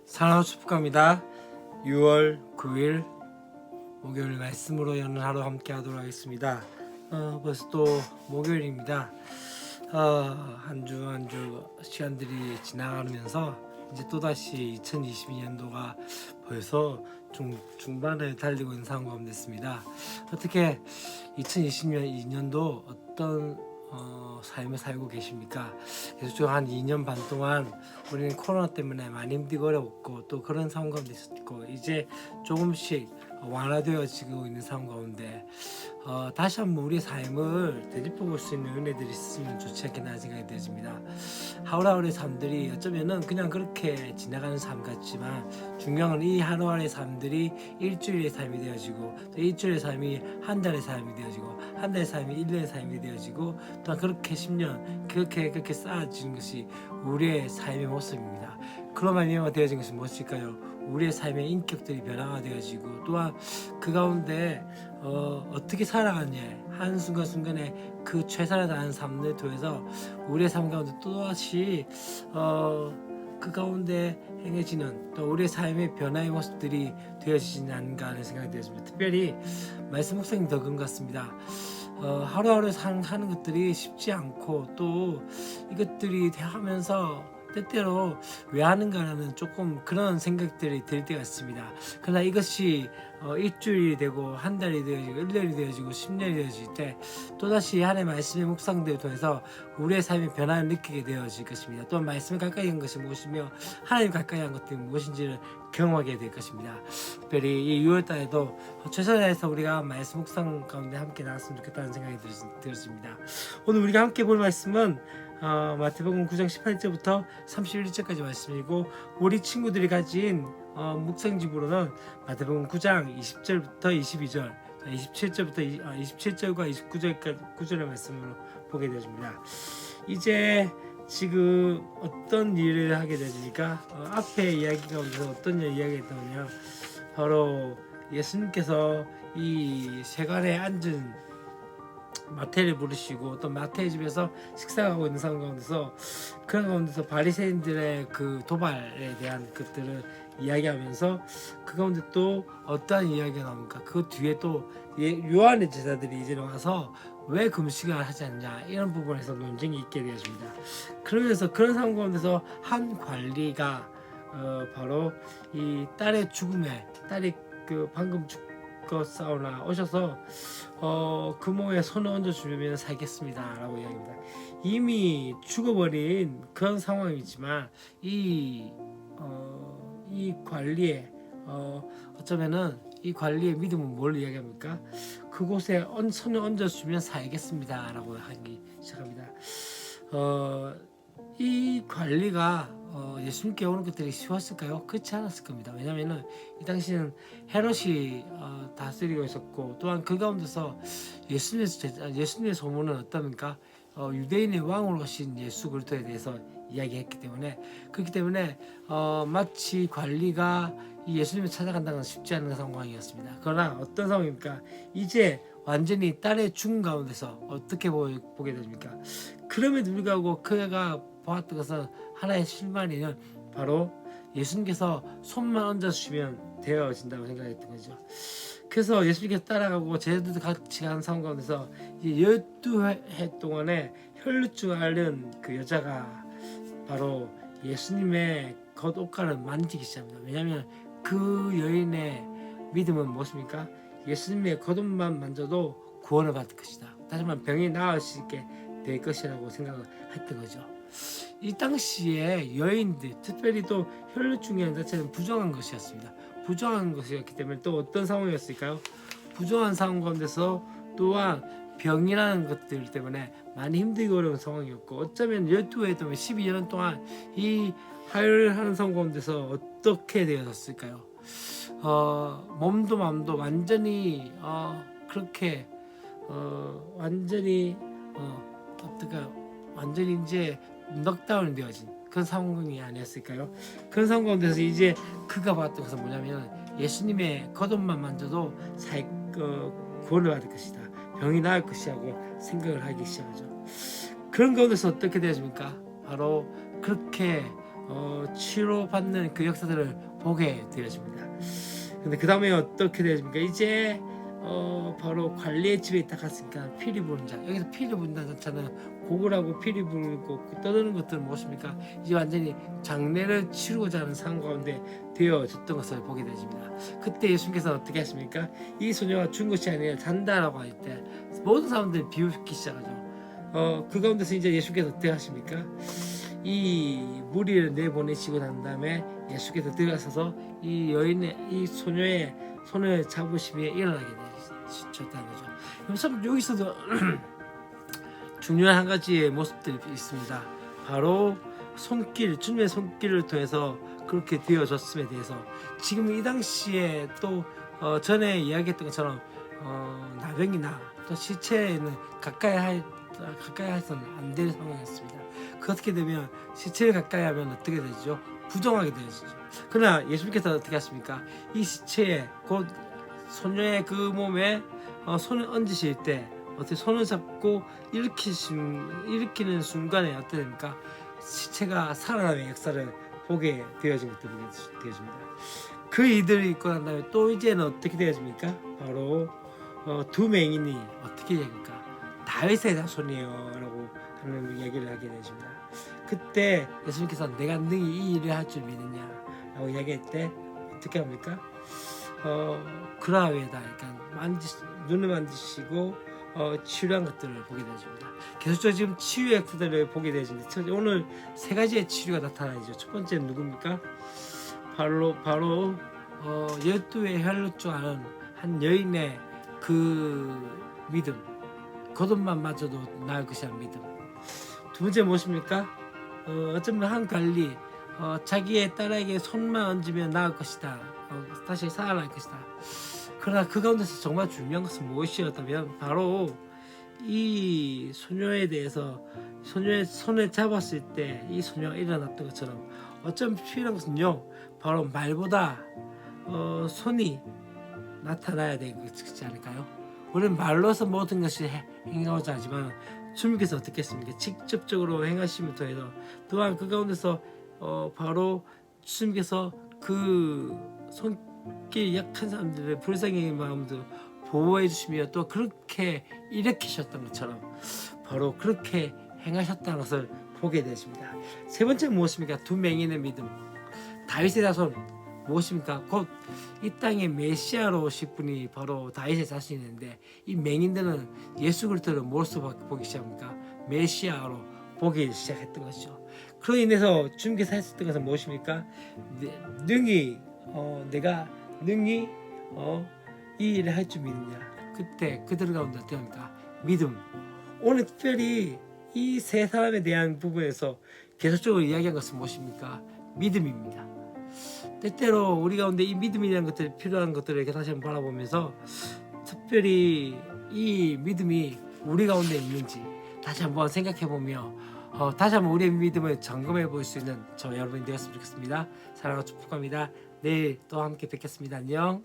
사랑하는 축복합니다. 6월 9일 목요일 말씀으로 여는 하루 함께 하도록 하겠습니다. 벌써 또 목요일입니다. 한 주 한 주 시간들이 지나가면서 이제 또다시 2022년도가 벌써 중반을 달리고 있는 상황 가운데 있습니다. 어떻게 2022년도 어떤 삶을 살고 계십니까? 그래서 한 2년 반 동안 우리는 코로나 때문에 많이 힘들고 어려웠고 또 그런 상황 가운데 있었고 이제 조금씩 완화되어지고 있는 상황 가운데 다시 한번 우리의 삶을 되짚어볼 수 있는 은혜들이 있으면 좋지 않겠나 생각이 들어집니다. 하루하루의 삶들이 어쩌면은 그냥 그렇게 지나가는 삶 같지만 중요한 건 이 하루하루의 삶들이 일주일의 삶이 되어지고 또 일주일의 삶이 한 달의 삶이 되어지고 한 달의 삶이 1년의 삶이 되어지고 또한 그렇게 10년 그렇게 쌓아지는 것이 우리의 삶의 모습입니다. 그런 말미암아 되어진 것이 무엇일까요? 우리의 삶의 인격들이 변화가 되어지고 또한 그 가운데 어떻게 살아가냐 한순간순간에 그 최선을 다하는 삶을 통해서 우리의 삶 가운데 또다시 그 가운데 행해지는 또 우리의 삶의 변화의 모습들이 되어지지 않는가 하는 생각이 되었습니다. 특별히 말씀 묵상이 더 그런 것 같습니다. 하루하루 하는 것들이 쉽지 않고 또 이것들이 하면서 때때로 왜 하는가라는 조금 그런 생각들이 들 때가 있습니다. 그러나 이것이 일주일이 되고 한 달이 되어지고 1년이 되어지고 10년이 되어질 때 또다시 하나님의 말씀의 묵상들을 통해서 우리의 삶의 변화를 느끼게 되어질 것입니다. 또한 말씀을 가까이 한 것이 무엇이며 하나님 가까이 한 것들이 무엇인지를 경험하게 될 것입니다. 특별히 이 6월달에도 최선을 다해서 우리가 말씀 묵상 가운데 함께 나갔으면 좋겠다는 생각이 들었습니다. 오늘 우리가 함께 볼 말씀은 마태복음 9장 18절부터 31절까지 말씀이고 우리 친구들이 가진 묵상집으로는 마태복음 9장 20절부터 22절 27절과 29절까지 9절의 말씀으로 보게 되어집니다. 이제 지금 어떤 일을 하게 되니까 앞에 이야기 가운데서 어떤 이야기가 있다면 바로 예수님께서 이 세간에 앉은 마태를 부르시고 또 마태의 집에서 식사하고 있는 상황 가운데서 그런 가운데서 바리새인들의 그 도발에 대한 것들을 이야기하면서 그 가운데 또 어떠한 이야기가 나옵니까? 그 뒤에 또 요한의 제자들이 이제 와서 왜 금식을 하지 않냐 이런 부분에서 논쟁이 있게 되었습니다. 그러면서 그런 상황 가운데서 한 관리가 바로 이 딸의 죽음에 딸이 그 방금 싸우나 오셔서 그 몸에 손을 얹어주면 살겠습니다 라고 이야기합니다. 이미 죽어버린 그런 상황이지만 이 관리의 어쩌면은 이 관리의 믿음은 뭘 이야기합니까? 그곳에 손을 얹어주면 살겠습니다 라고 하기 시작합니다. 이 관리가 예수님께 오는 것들이 쉬웠을까요? 그렇지 않았을 겁니다. 왜냐하면 이 당시는 헤롯이 다스리고 있었고 또한 그 가운데서 예수님의 소문은 어떻습니까? 유대인의 왕으로 오신 예수 그리스도에 대해서 이야기했기 때문에 그렇기 때문에 마치 관리가 이 예수님을 찾아간다는 건 쉽지 않은 상황이었습니다. 그러나 어떤 상황입니까? 이제 완전히 딸의 죽음 가운데서 어떻게 보게 됩니까? 그럼에도 불구하고 그가 보았던 것은 하나의 실마리는 바로 예수님께서 손만 얹어주시면 되어진다고 생각했던 거죠. 그래서 예수님께서 따라가고 제자들도 같이 가는 상황 가운데서 12해 동안에 혈루증 앓은 그 여자가 바로 예수님의 겉옷가를 만지기 시작합니다. 왜냐하면 그 여인의 믿음은 무엇입니까? 예수님의 겉옷만 만져도 구원을 받을 것이다. 다시 말하면 병이 나을 수 있게 될 것이라고 생각을 했던 거죠. 이 당시에 여인들, 특별히 또 혈루증이라는 자체는 부정한 것이었습니다. 부정한 것이었기 때문에 또 어떤 상황이었을까요? 부정한 상황 가운데서 또한 병이라는 것들 때문에 많이 힘들고 어려운 상황이었고 어쩌면 12회 동안 12년 동안 이 하혈을 하는 상황 가운데서 어떻게 되었을까요? 몸도 마음도 완전히 그렇게 완전히 완전히 이제 넉다운이 되어진 그런 상황이 아니었을까요? 그런 상황 가운데서 이제 그가 봤던 것은 뭐냐면 예수님의 겉옷만 만져도 구원을 받을 것이다. 병이 나을 것이라고 생각을 하기 시작하죠. 그런 가운데서 어떻게 되어집니까? 바로 그렇게 치료받는 그 역사들을 보게 되어집니다. 근데 그 다음에 어떻게 되어집니까? 이제 바로 관리의 집에 딱 갔으니까 피리 부는 자, 여기서 피리 부는다는 자는 고글하고 피리 불고 떠드는 것들은 무엇입니까? 이제 완전히 장례를 치르고자 하는 상황 가운데 되어졌던 것을 보게 되집니다. 그때 예수님께서 어떻게 하십니까? 이 소녀가 죽은 것이 아니라 잔다라고 할 때 모든 사람들이 비웃기 시작하죠. 그 가운데서 이제 예수께서 어떻게 하십니까? 이 무리를 내보내시고 난 다음에 예수께서 들어가셔서 이 여인의, 이 소녀의 손을 잡으시며 일어나게 되셨다는 거죠. 참 여기서도 중요한 한 가지의 모습들이 있습니다. 바로 손길, 주님의 손길을 통해서 그렇게 되어졌음에 대해서 지금 이 당시에 또 전에 이야기했던 것처럼 나병이나 또 시체에는 가까이 해서는 안 될 상황이었습니다. 그렇게 되면 시체를 가까이 하면 어떻게 되죠? 부정하게 되어지죠. 그러나 예수님께서 어떻게 하십니까? 이 시체에 곧 소녀의 그 몸에 손을 얹으실 때 어떻게 손을 잡고 일으키는 순간에 어떻게 됩니까? 시체가 살아남의 역사를 보게 되어진 것도 보게 되어집니다. 그 일들이 있고 난 다음에 또 이제는 어떻게 되어집니까? 바로 두 맹인이 어떻게 됩니까? 다윗의 자손이에요 라고 하는 이야기를 하게 되십니다. 그때 예수님께서 내가 능히 이 일을 할 줄 믿느냐 라고 이야기할 때 어떻게 합니까? 그라웨다, 그러니까 눈을 만지시고 치유한 것들을 보게 되십니다. 계속적으로 지금 치유의 역사들을 보게 되십니다. 오늘 세 가지의 치유가 나타나죠. 첫 번째는 누굽니까? 바로 12의 혈루증하는 한 여인의 그 믿음, 겉옷만 맞아도 나을 것이라는 믿음. 두 번째 무엇입니까? 어쩌면 한 관리, 자기의 딸에게 손만 얹으면 나을 것이다, 다시 살아날 것이다. 그러나 그 가운데서 정말 중요한 것은 무엇이었다면 바로 이 소녀에 대해서 소녀의 손을 잡았을 때 이 소녀가 일어났던 것처럼 어쩌면 필요한 것은요, 바로 말보다 손이 나타나야 되지 않을까요? 우리는 말로서 모든 것이 행하고자 하지만 주님께서 어떻게 했습니까? 직접적으로 행하심을 통해서 또한 그 가운데서 바로 주님께서 그 손길 약한 사람들의 불쌍한 마음도 보호해 주시며 또 그렇게 일으키셨던 것처럼 바로 그렇게 행하셨다는 것을 보게 되십니다. 세 번째 무엇입니까? 두 맹인의 믿음. 다윗의 자손 무엇입니까? 곧 이 땅에 메시아로 오실 분이 바로 다윗의 자손인데 이 맹인들은 예수 그리스도를 무엇으로 보기 시작합니까? 메시아로 보기 시작했던 것이죠. 그로 인해서 주님께서 하셨던 것은 무엇입니까? 내가 능히 이 일을 할 줄 믿느냐. 그때 그들 가운데 어떻게 합니까? 믿음. 오늘 특별히 이 세 사람에 대한 부분에서 계속적으로 이야기한 것은 무엇입니까? 믿음입니다. 때때로 우리 가운데 이 믿음이라는 것들, 필요한 것들을 다시 한번 바라보면서 특별히 이 믿음이 우리 가운데 있는지 다시 한번 생각해보며 다시 한번 우리의 믿음을 점검해 볼 수 있는 저 여러분이 되었으면 좋겠습니다. 사랑하고 축복합니다. 내일 또 함께 뵙겠습니다. 안녕.